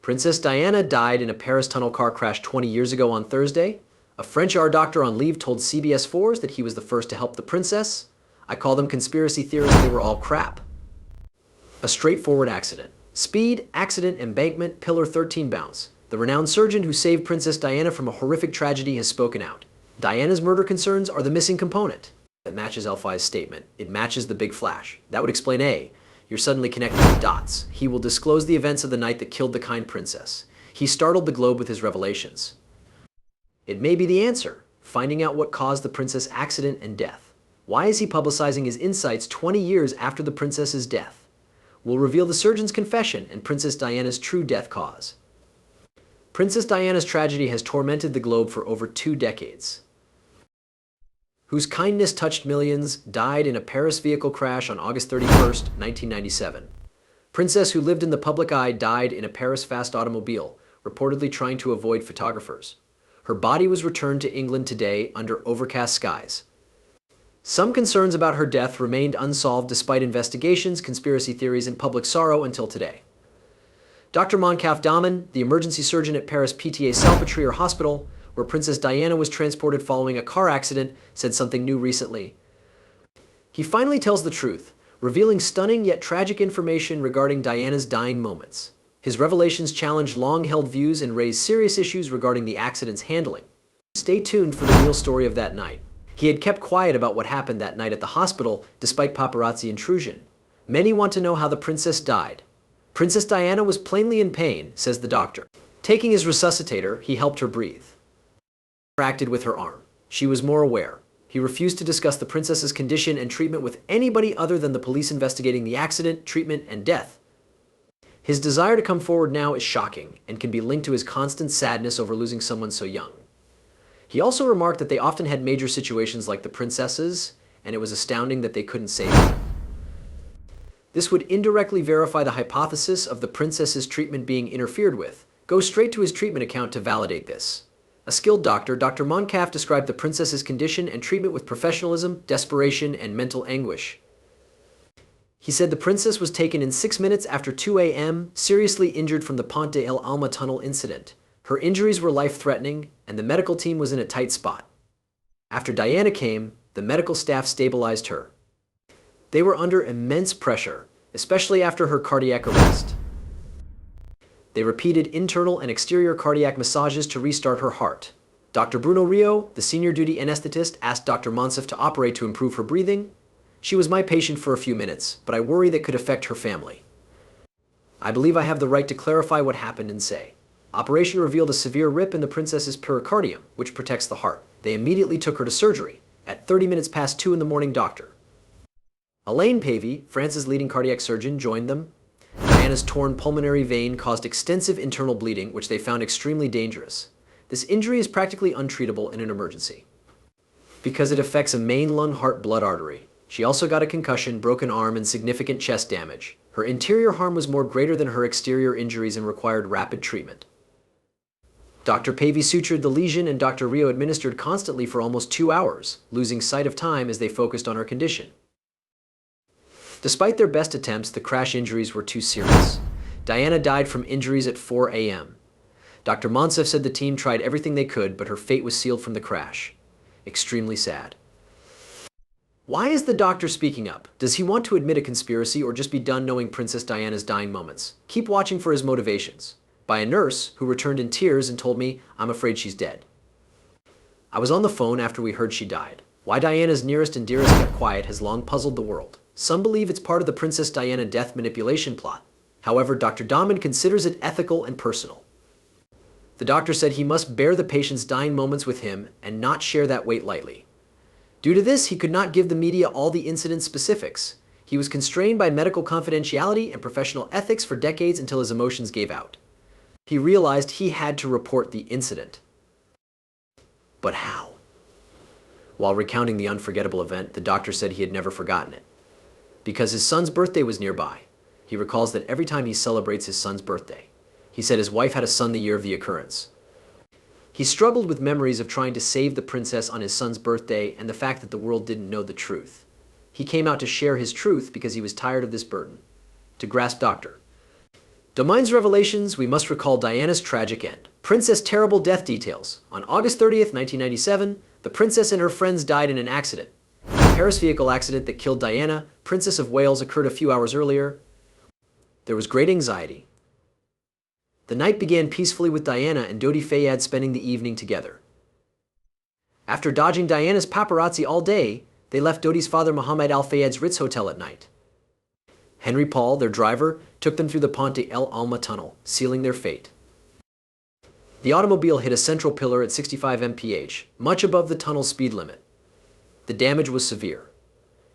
Princess Diana died in a Paris tunnel car crash 20 years ago on Thursday. A French art doctor on leave told CBS 4's that he was the first to help the princess. I call them conspiracy theories, they were all crap. A straightforward accident. Speed, accident, embankment, pillar 13 bounce. The renowned surgeon who saved Princess Diana from a horrific tragedy has spoken out. Diana's murder concerns are the missing component. That matches Elfi's statement. It matches the big flash. That would explain A. You're suddenly connecting the dots. He will disclose the events of the night that killed the kind princess. He startled the globe with his revelations. It may be the answer, finding out what caused the princess' accident and death. Why is he publicizing his insights 20 years after the princess's death? We'll reveal the surgeon's confession and Princess Diana's true death cause. Princess Diana's tragedy has tormented the globe for over 2 decades. Whose kindness touched millions, died in a Paris vehicle crash on August 31, 1997. Princess who lived in the public eye died in a Paris fast automobile, reportedly trying to avoid photographers. Her body was returned to England today under overcast skies. Some concerns about her death remained unsolved despite investigations, conspiracy theories, and public sorrow until today. Dr. Moncaf Daman, the emergency surgeon at Paris Pitié-Salpêtrière Hospital, where Princess Diana was transported following a car accident, said something new recently. He finally tells the truth, revealing stunning yet tragic information regarding Diana's dying moments. His revelations challenge long-held views and raise serious issues regarding the accident's handling. Stay tuned for the real story of that night. He had kept quiet about what happened that night at the hospital, despite paparazzi intrusion. Many want to know how the princess died. Princess Diana was plainly in pain, says the doctor. Taking his resuscitator, he helped her breathe. Interacted with her arm. She was more aware. He refused to discuss the princess's condition and treatment with anybody other than the police investigating the accident, treatment, and death. His desire to come forward now is shocking and can be linked to his constant sadness over losing someone so young. He also remarked that they often had major situations like the princesses, and it was astounding that they couldn't save her. This would indirectly verify the hypothesis of the princess's treatment being interfered with. Go straight to his treatment account to validate this. A skilled doctor, Dr. Moncaf described the princess's condition and treatment with professionalism, desperation, and mental anguish. He said the princess was taken in 6 minutes after 2 a.m., seriously injured from the Pont de El Alma tunnel incident. Her injuries were life-threatening, and the medical team was in a tight spot. After Diana came, the medical staff stabilized her. They were under immense pressure, especially after her cardiac arrest. They repeated internal and exterior cardiac massages to restart her heart. Dr. Bruno Rio, the senior duty anesthetist, asked Dr. Moncaf to operate to improve her breathing. She was my patient for a few minutes, but I worry that could affect her family. I believe I have the right to clarify what happened and say. Operation revealed a severe rip in the princess's pericardium, which protects the heart. They immediately took her to surgery. At 30 minutes past 2 in the morning, Dr. Alain Pavey, France's leading cardiac surgeon, joined them. Diana's torn pulmonary vein caused extensive internal bleeding, which they found extremely dangerous. This injury is practically untreatable in an emergency because it affects a main lung-heart blood artery. She also got a concussion, broken arm, and significant chest damage. Her interior harm was more greater than her exterior injuries and required rapid treatment. Dr. Pavey sutured the lesion and Dr. Rio administered constantly for almost 2 hours, losing sight of time as they focused on her condition. Despite their best attempts, the crash injuries were too serious. Diana died from injuries at 4 a.m. Dr. Moncaf said the team tried everything they could, but her fate was sealed from the crash. Extremely sad. Why is the doctor speaking up? Does he want to admit a conspiracy or just be done knowing Princess Diana's dying moments? Keep watching for his motivations. By a nurse who returned in tears and told me, "I'm afraid she's dead." I was on the phone after we heard she died. Why Diana's nearest and dearest kept quiet has long puzzled the world. Some believe it's part of the Princess Diana death manipulation plot. However, Dr. Daman considers it ethical and personal. The doctor said he must bear the patient's dying moments with him and not share that weight lightly. Due to this, he could not give the media all the incident specifics. He was constrained by medical confidentiality and professional ethics for decades until his emotions gave out. He realized he had to report the incident. But how? While recounting the unforgettable event, the doctor said he had never forgotten it. Because his son's birthday was nearby, he recalls that every time he celebrates his son's birthday, he said his wife had a son the year of the occurrence. He struggled with memories of trying to save the princess on his son's birthday and the fact that the world didn't know the truth. He came out to share his truth because he was tired of this burden. To grasp Dr. Domine's revelations, we must recall Diana's tragic end. Princess terrible death details. On August 30th, 1997, the princess and her friends died in an accident. The Paris vehicle accident that killed Diana, Princess of Wales, occurred a few hours earlier. There was great anxiety. The night began peacefully with Diana and Dodi Fayed spending the evening together. After dodging Diana's paparazzi all day, they left Dodi's father Mohammed Al Fayed's Ritz Hotel at night. Henry Paul, their driver, took them through the Ponte El Alma tunnel, sealing their fate. The automobile hit a central pillar at 65 mph, much above the tunnel's speed limit. The damage was severe.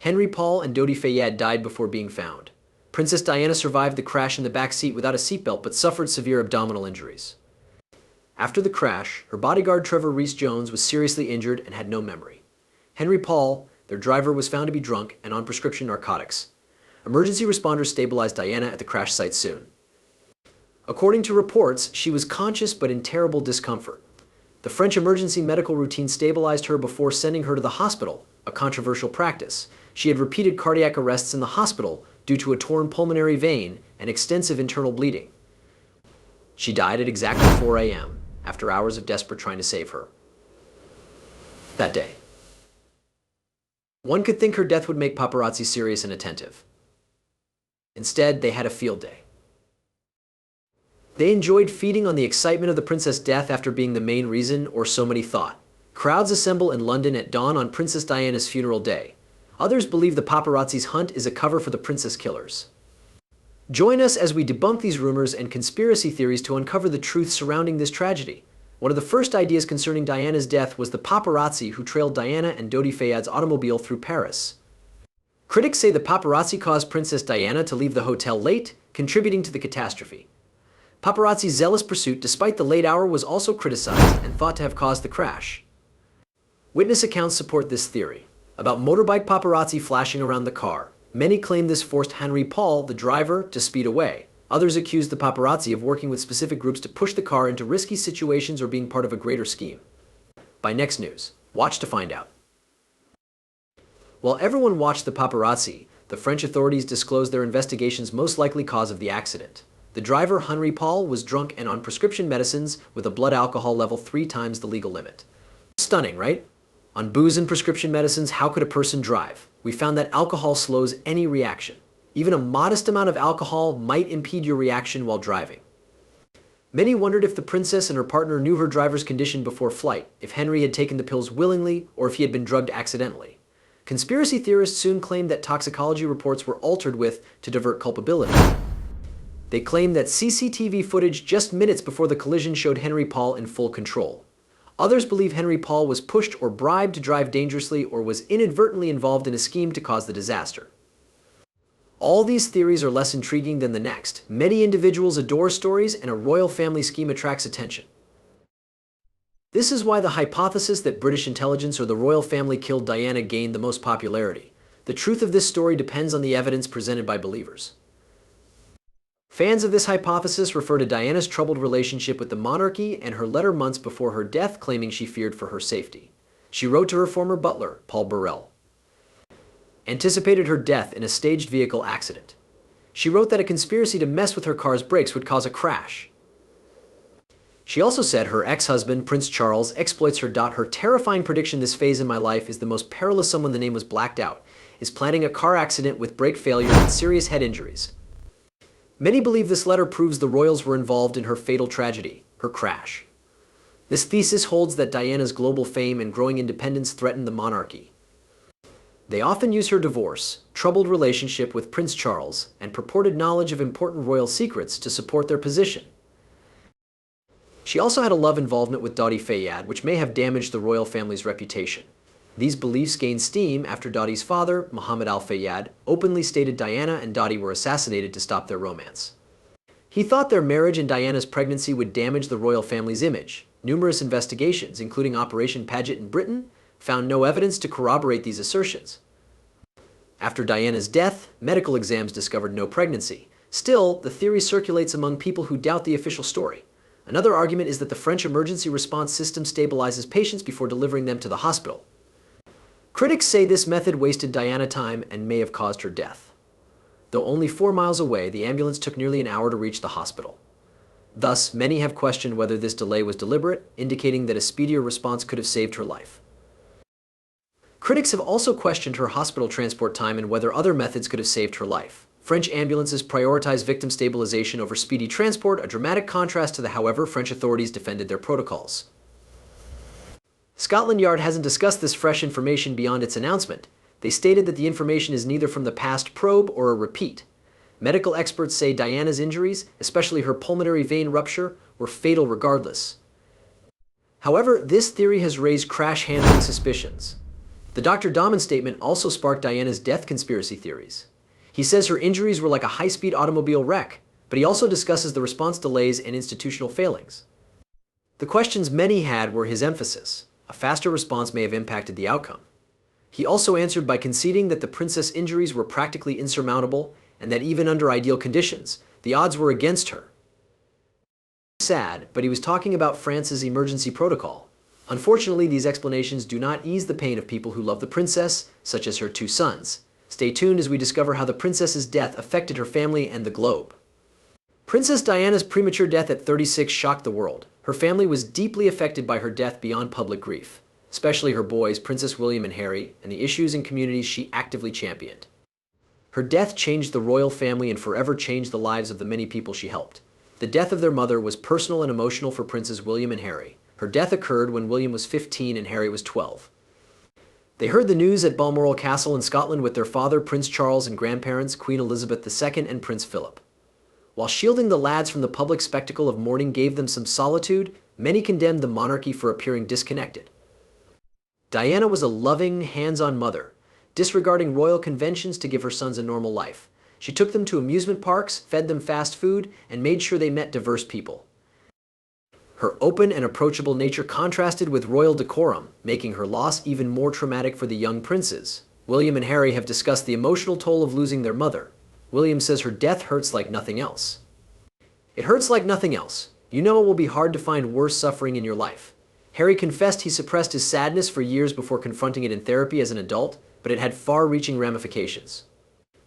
Henry Paul and Dodi Fayed died before being found. Princess Diana survived the crash in the back seat without a seatbelt but suffered severe abdominal injuries. After the crash, her bodyguard Trevor Rees-Jones was seriously injured and had no memory. Henry Paul, their driver, was found to be drunk and on prescription narcotics. Emergency responders stabilized Diana at the crash site soon. According to reports, she was conscious but in terrible discomfort. The French emergency medical routine stabilized her before sending her to the hospital, a controversial practice. She had repeated cardiac arrests in the hospital due to a torn pulmonary vein and extensive internal bleeding. She died at exactly 4 a.m. after hours of desperate trying to save her. That day. One could think her death would make paparazzi serious and attentive. Instead, they had a field day. They enjoyed feeding on the excitement of the princess' death after being the main reason, or so many thought. Crowds assemble in London at dawn on Princess Diana's funeral day. Others believe the paparazzi's hunt is a cover for the princess killers. Join us as we debunk these rumors and conspiracy theories to uncover the truth surrounding this tragedy. One of the first ideas concerning Diana's death was the paparazzi who trailed Diana and Dodi Fayed's automobile through Paris. Critics say the paparazzi caused Princess Diana to leave the hotel late, contributing to the catastrophe. Paparazzi's zealous pursuit, despite the late hour, was also criticized and thought to have caused the crash. Witness accounts support this theory. About motorbike paparazzi flashing around the car, many claim this forced Henry Paul, the driver, to speed away. Others accuse the paparazzi of working with specific groups to push the car into risky situations or being part of a greater scheme. By Next News, watch to find out. While everyone watched the paparazzi, the French authorities disclosed their investigation's most likely cause of the accident. The driver, Henry Paul, was drunk and on prescription medicines with a blood alcohol level 3 times the legal limit. Stunning, right? On booze and prescription medicines, how could a person drive? We found that alcohol slows any reaction. Even a modest amount of alcohol might impede your reaction while driving. Many wondered if the princess and her partner knew her driver's condition before flight, if Henry had taken the pills willingly, or if he had been drugged accidentally. Conspiracy theorists soon claimed that toxicology reports were altered to divert culpability. They claimed that CCTV footage just minutes before the collision showed Henry Paul in full control. Others believe Henry Paul was pushed or bribed to drive dangerously or was inadvertently involved in a scheme to cause the disaster. All these theories are less intriguing than the next. Many individuals adore stories, and a royal family scheme attracts attention. This is why the hypothesis that British intelligence or the royal family killed Diana gained the most popularity. The truth of this story depends on the evidence presented by believers. Fans of this hypothesis refer to Diana's troubled relationship with the monarchy and her letter months before her death claiming she feared for her safety. She wrote to her former butler, Paul Burrell, anticipated her death in a staged vehicle accident. She wrote that a conspiracy to mess with her car's brakes would cause a crash. She also said her ex-husband, Prince Charles, exploits her. Her terrifying prediction: this phase in my life is the most perilous. Someone, the name was blacked out, is planning a car accident with brake failure and serious head injuries. Many believe this letter proves the royals were involved in her fatal tragedy, her crash. This thesis holds that Diana's global fame and growing independence threatened the monarchy. They often use her divorce, troubled relationship with Prince Charles, and purported knowledge of important royal secrets to support their position. She also had a love involvement with Dodi Fayed, which may have damaged the royal family's reputation. These beliefs gained steam after Dodi's father, Mohammed Al Fayed, openly stated Diana and Dodi were assassinated to stop their romance. He thought their marriage and Diana's pregnancy would damage the royal family's image. Numerous investigations, including Operation Paget in Britain, found no evidence to corroborate these assertions. After Diana's death, medical exams discovered no pregnancy. Still, the theory circulates among people who doubt the official story. Another argument is that the French emergency response system stabilizes patients before delivering them to the hospital. Critics say this method wasted Diana time and may have caused her death. Though only 4 miles away, the ambulance took nearly an hour to reach the hospital. Thus, many have questioned whether this delay was deliberate, indicating that a speedier response could have saved her life. Critics have also questioned her hospital transport time and whether other methods could have saved her life. French ambulances prioritize victim stabilization over speedy transport, a dramatic contrast to the however French authorities defended their protocols. Scotland Yard hasn't discussed this fresh information beyond its announcement. They stated that the information is neither from the past probe or a repeat. Medical experts say Diana's injuries, especially her pulmonary vein rupture, were fatal regardless. However, this theory has raised crash handling suspicions. The Dr. Dahman statement also sparked Diana's death conspiracy theories. He says her injuries were like a high-speed automobile wreck, but he also discusses the response delays and institutional failings. The questions many had were his emphasis. A faster response may have impacted the outcome. He also answered by conceding that the princess' injuries were practically insurmountable and that even under ideal conditions, the odds were against her. Sad, but he was talking about France's emergency protocol. Unfortunately, these explanations do not ease the pain of people who love the princess, such as her 2 sons. Stay tuned as we discover how the princess's death affected her family and the globe. Princess Diana's premature death at 36 shocked the world. Her family was deeply affected by her death beyond public grief, especially her boys, Prince William and Harry, and the issues and communities she actively championed. Her death changed the royal family and forever changed the lives of the many people she helped. The death of their mother was personal and emotional for Princes William and Harry. Her death occurred when William was 15 and Harry was 12. They heard the news at Balmoral Castle in Scotland with their father, Prince Charles, and grandparents, Queen Elizabeth II and Prince Philip. While shielding the lads from the public spectacle of mourning gave them some solitude, many condemned the monarchy for appearing disconnected. Diana was a loving, hands-on mother, disregarding royal conventions to give her sons a normal life. She took them to amusement parks, fed them fast food, and made sure they met diverse people. Her open and approachable nature contrasted with royal decorum, making her loss even more traumatic for the young princes. William and Harry have discussed the emotional toll of losing their mother. William says her death hurts like nothing else. It hurts like nothing else. You know it will be hard to find worse suffering in your life. Harry confessed he suppressed his sadness for years before confronting it in therapy as an adult, but it had far-reaching ramifications.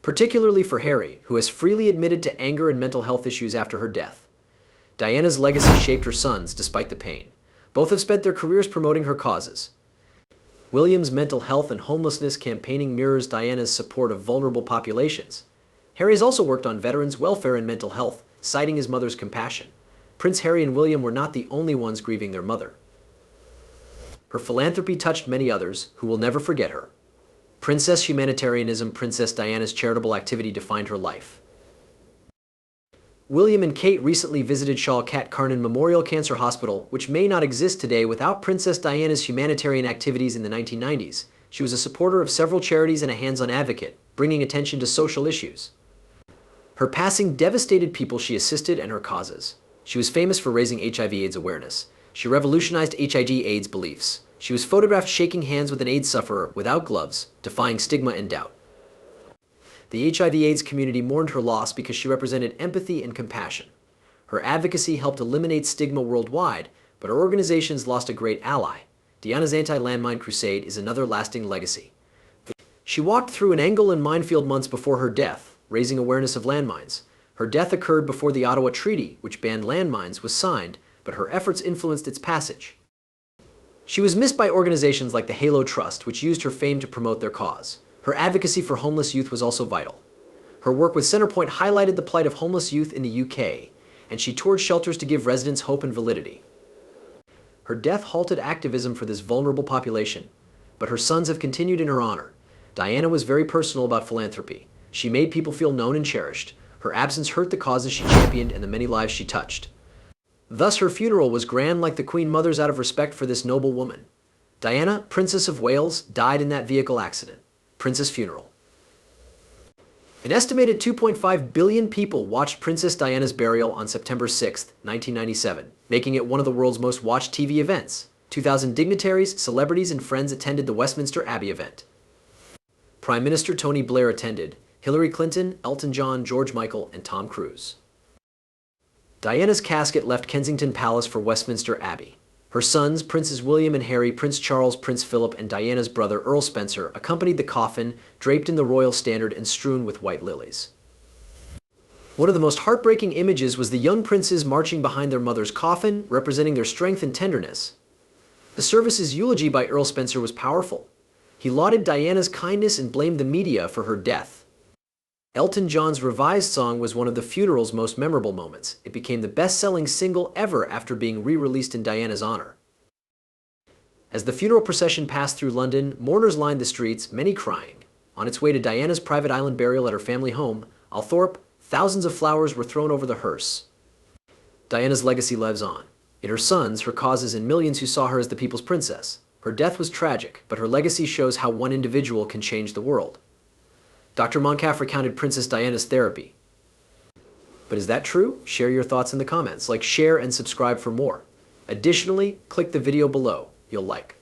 Particularly for Harry, who has freely admitted to anger and mental health issues after her death. Diana's legacy shaped her sons, despite the pain. Both have spent their careers promoting her causes. William's mental health and homelessness campaigning mirrors Diana's support of vulnerable populations. Harry has also worked on veterans' welfare and mental health, citing his mother's compassion. Prince Harry and William were not the only ones grieving their mother. Her philanthropy touched many others, who will never forget her. Princess humanitarianism, Princess Diana's charitable activity defined her life. William and Kate recently visited Shah Kat Karnan Memorial Cancer Hospital, which may not exist today without Princess Diana's humanitarian activities in the 1990s. She was a supporter of several charities and a hands-on advocate, bringing attention to social issues. Her passing devastated people she assisted and her causes. She was famous for raising HIV/AIDS awareness. She revolutionized HIV/AIDS beliefs. She was photographed shaking hands with an AIDS sufferer without gloves, defying stigma and doubt. The HIV/AIDS community mourned her loss because she represented empathy and compassion. Her advocacy helped eliminate stigma worldwide, but her organizations lost a great ally. Diana's anti-landmine crusade is another lasting legacy. She walked through an angle and minefield months before her death, raising awareness of landmines. Her death occurred before the Ottawa Treaty, which banned landmines, was signed, but her efforts influenced its passage. She was missed by organizations like the Halo Trust, which used her fame to promote their cause. Her advocacy for homeless youth was also vital. Her work with Centrepoint highlighted the plight of homeless youth in the UK, and she toured shelters to give residents hope and validity. Her death halted activism for this vulnerable population, but her sons have continued in her honor. Diana was very personal about philanthropy. She made people feel known and cherished. Her absence hurt the causes she championed and the many lives she touched. Thus, her funeral was grand like the Queen Mother's out of respect for this noble woman. Diana, Princess of Wales, died in that vehicle accident. Princess funeral. An estimated 2.5 billion people watched Princess Diana's burial on September 6, 1997, making it one of the world's most watched TV events. 2,000 dignitaries, celebrities, and friends attended the Westminster Abbey event. Prime Minister Tony Blair attended, Hillary Clinton, Elton John, George Michael, and Tom Cruise. Diana's casket left Kensington Palace for Westminster Abbey. Her sons, Princes William and Harry, Prince Charles, Prince Philip, and Diana's brother, Earl Spencer, accompanied the coffin, draped in the royal standard and strewn with white lilies. One of the most heartbreaking images was the young princes marching behind their mother's coffin, representing their strength and tenderness. The service's eulogy by Earl Spencer was powerful. He lauded Diana's kindness and blamed the media for her death. Elton John's revised song was one of the funeral's most memorable moments. It became the best-selling single ever after being re-released in Diana's honor. As the funeral procession passed through London, mourners lined the streets, many crying. On its way to Diana's private island burial at her family home, Althorp, thousands of flowers were thrown over the hearse. Diana's legacy lives on. In her sons, her causes, and millions who saw her as the people's princess. Her death was tragic, but her legacy shows how one individual can change the world. Dr. Moncalf recounted Princess Diana's therapy. But is that true? Share your thoughts in the comments. Share, and subscribe for more. Additionally, click the video below. You'll like.